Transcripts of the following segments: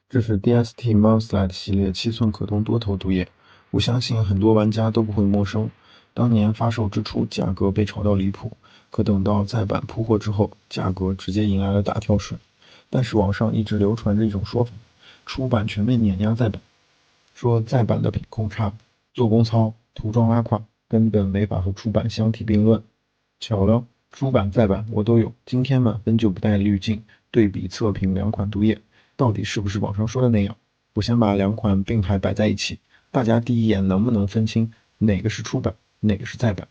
这是 DST Mouse-Lite 系列7寸可动多头毒液，我相信很多玩家都不会陌生。当年发售之初，价格被炒到离谱，可等到再版铺货之后，价格直接迎来了大跳水。但是网上一直流传着一种说法，出版全面碾压再版，说再版的品控差，做工糙，涂装拉胯，根本没法和出版相提并论。巧了，出版再版我都有，今天满分就不带滤镜，对比测评两款毒液，到底是不是网上说的那样？我先把两款并排摆在一起，大家第一眼能不能分清哪个是出版，哪个是再版？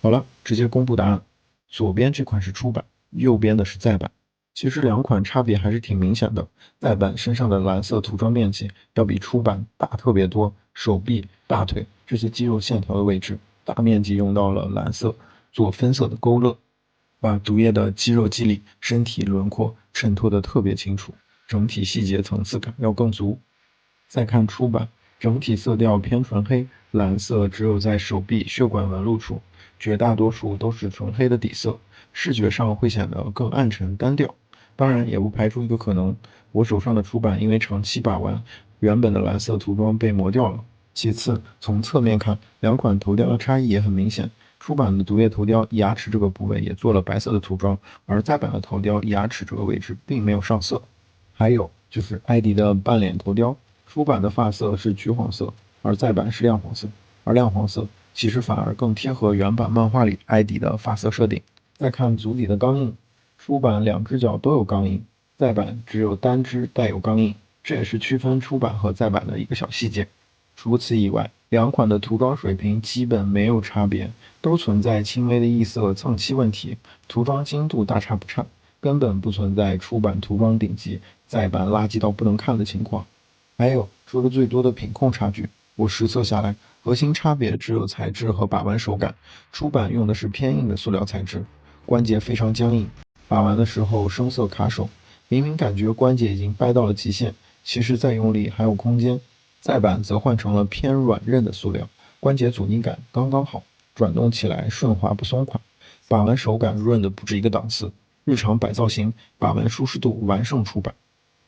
好了，直接公布答案。左边这款是出版，右边的是再版。其实两款差别还是挺明显的，再版身上的蓝色涂装面积要比出版大特别多，手臂、大腿这些肌肉线条的位置，大面积用到了蓝色做分色的勾勒，把毒液的肌肉肌理、身体轮廓衬托得特别清楚，整体细节层次感要更足。再看出版，整体色调偏纯黑，蓝色只有在手臂血管纹路处，绝大多数都是纯黑的底色，视觉上会显得更暗沉单调。当然，也不排除一个可能，我手上的出版因为长期把玩，原本的蓝色涂装被磨掉了。其次，从侧面看，两款头雕的差异也很明显。出版的毒液头雕牙齿这个部位也做了白色的涂装，而再版的头雕牙齿这个位置并没有上色。还有就是艾迪的半脸头雕，出版的发色是橘黄色，而再版是亮黄色，而亮黄色其实反而更贴合原版漫画里艾迪的发色设定。再看足底的钢印，出版两只脚都有钢印，再版只有单只带有钢印，这也是区分出版和再版的一个小细节。除此以外，两款的涂装水平基本没有差别，都存在轻微的异色蹭漆问题，涂装精度大差不差，根本不存在出版涂装顶级，再版垃圾到不能看的情况。还有说的最多的品控差距，我实测下来，核心差别只有材质和把玩手感。出版用的是偏硬的塑料材质，关节非常僵硬，把玩的时候生涩卡手，明明感觉关节已经掰到了极限，其实再用力还有空间。再版则换成了偏软韧的塑料，关节阻尼感刚刚好，转动起来顺滑不松垮，把玩手感润的不止一个档次。日常摆造型，把玩舒适度完胜出版。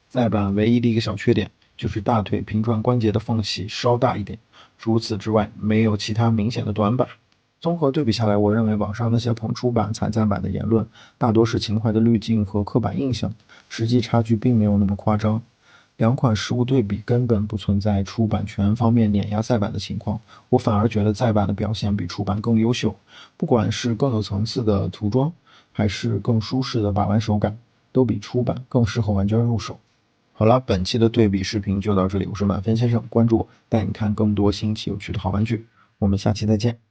再版唯一的一个小缺点就是大腿平转关节的缝隙稍大一点，除此之外没有其他明显的短板。综合对比下来，我认为网上那些捧出版踩再版的言论，大多是情怀的滤镜和刻板印象，实际差距并没有那么夸张。两款实物对比根本不存在出版全方面碾压再版的情况，我反而觉得再版的表现比出版更优秀，不管是更有层次的涂装，还是更舒适的把玩手感，都比出版更适合玩家入手。好了，本期的对比视频就到这里，我是满分先生，关注我，带你看更多新奇有趣的好玩具，我们下期再见。